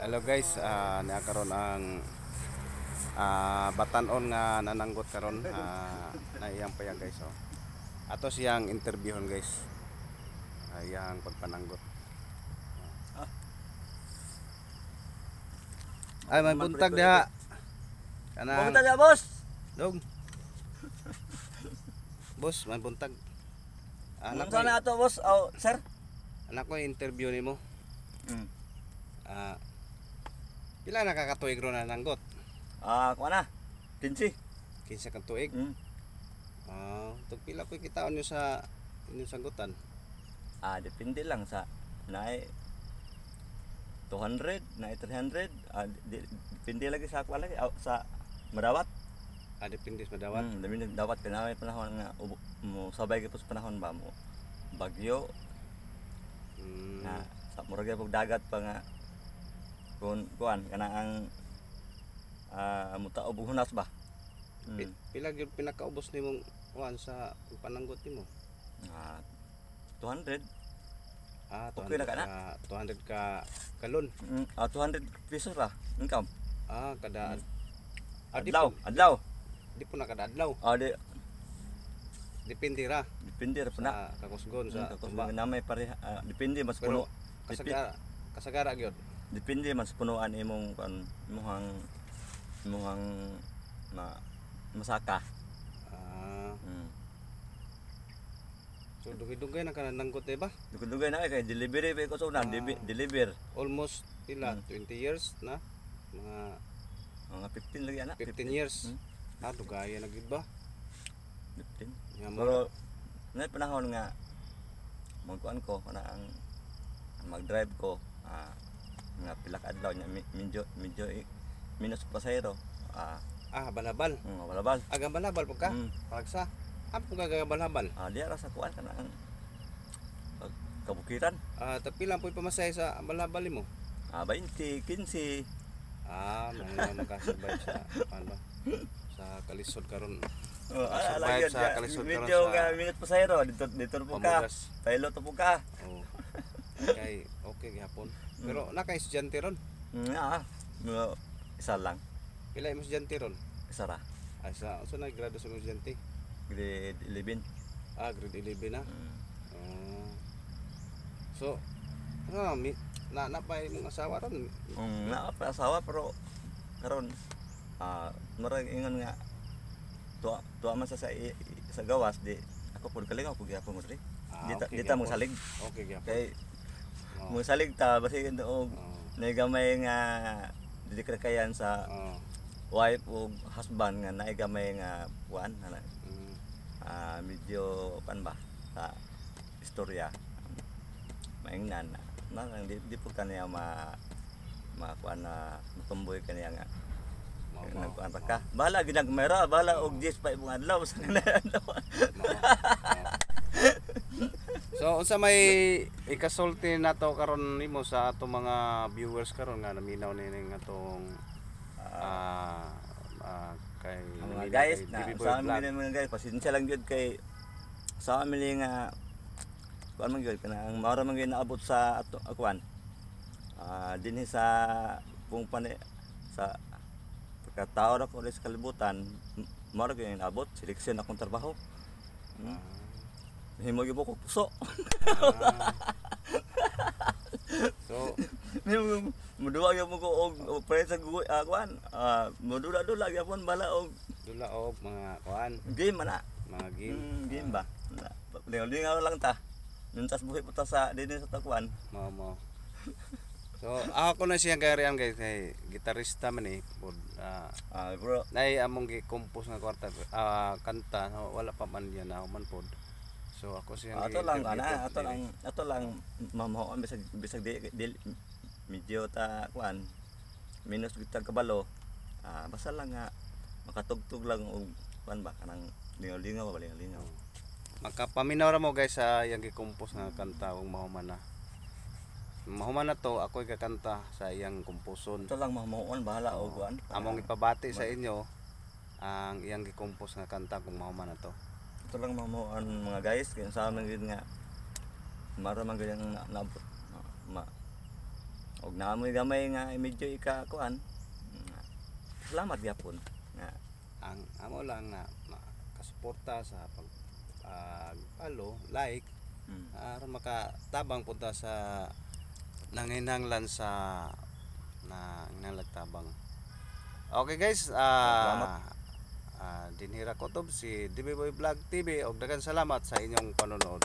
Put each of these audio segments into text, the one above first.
Hello guys, nakaroon ang batanon nga nananggot karon na iyang paya guys oh. Ato siyang interviewon guys. Iyang pagpananggot. Ay may buntag diha. Kanang Buntag ya, boss. dog. Boss, may buntag. Anak ko na ato, boss. Oh, sir. Anak ko interview nimo. Mm. Pila nakakatuig ro na nanggot? Kuha na. 15. 15 ka tuig. Mm. Tug pila koy kitaon niyo sa inyong sanggutan? Depende lang sa naay 200, naay 300. Depende lagi sa kuha lagi sa madawat. Depende sa madawat. Dami nagdawat ka na may panahon nga mo sabay gyud sa panahon ba mo bagyo na sa murag gyud dagat pa nga kuan kana ang muta og hunas ba. Pila gyud pinakaubos nimong kuan sa pananggot nimo? 200. Okay 200 na ka na? 200 ka kalon. 200 pesos ra income. Kada Adlaw. Di po na kada adlaw. Depende ra Depende ra puna. sa kakusgon sa Tumba na may pare depende mas puno. Pero kasagara gyud. Depende mas punuan imong imong masaka. So dugay-dugay na ka nanggot ba? Dugay na kay delivery pa ko so na deliver. Almost pila 20 years na Mga 15 lagi ana. 15 years. Dugaya na gid ba? 15. Nga Pero na panahon nga magkuan ko kana ang mag-drive ko mga pila ka adlaw nya medyo minus pasahero. Balabal. Balabal. Balabal po ka? Pagsa. Apo ka balabal? Diya ra sa kuan kana ang kabukiran. Tapi lang po pamasahe sa balabal mo. 20, 15. Mga makasurvive sa ano sa kalisod karon. Survive sa kalisod karon medyo sa minus pasahero dito po ka. Tayo to po ka. Okay gihapon. Pero nakay estudyante ron? Isa lang. Pila imong estudyante ron? Isa ra. So nag-graduate sa estudyante? Grade 11. Grade 11 na. So napay mong asawa ron? Napay asawa pero karon murag ingon nga tuwa man sa gawas di ako pud kalingaw pud gyapon mo diri. Dita mo salig. Okay gyapon. Kay mo salig ta basi og nagamay nga dili kayan sa wife ug husband nga naay gamay nga kuan medyo kan ba sa istorya maingnan na di po kaniya kuan na matumboy kaniya nga nagkuan pa ka bala ginagmera bala og 10 pa ibong adlaw sa adlaw. So unsa may ikasulti nato karon nimo sa ato mga viewers karon nga naminaw nining atong kay mga guys na sa amin mga guys pasensya lang gyud kay sa amin nga kuan man gyud kana ang mara man gyud naabot sa ato kuan dinhi sa pung sa pagkatao ra ko sa kalibutan mara gyud naabot seleksyon akong trabaho. Himo gyud ko puso. So muduwa gyud mo ko og pre sa kuan mudula-dula gyapon bala og dula og mga kuan game na mga game. Game ba lingaw lang ta nuntas buhi puta sa dinhi sa takuan mo. So ako na siyang garian guys kay gitarista man pod bro nay among gi-compose nga kwarta kanta wala pa man yan ako man pod. So ako siyang ato lang mamahoan bisag di medyo ta kuan minus gitag kabalo basta lang nga makatugtog lang og kuan ba kanang lingaw makapaminaw ra mo guys sa iyang gi-compose nga kanta ug mahuman na to ako gakanta sa iyang komposon. Ito lang mahuman bahala og kuan among ipabati sa inyo ang iyang gi-compose nga kanta kung mahuman na to. Ito lang mamuan mga guys kaya sa amin gid nga mara man gyud naabot og naamoy gamay nga medyo ika-kuan. Salamat gyapon nga Ang amo lang na makasuporta sa pagpalo, like, aron makatabang punta sa nanginhanglan sa nanginhanglan. Okay guys, Salamat. Dinhira Kutob, si DB Boy Vlog TV, og daghang salamat sa inyong panonood.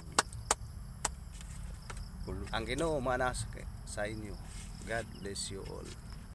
Ang Ginoo manas sa inyo. God bless you all.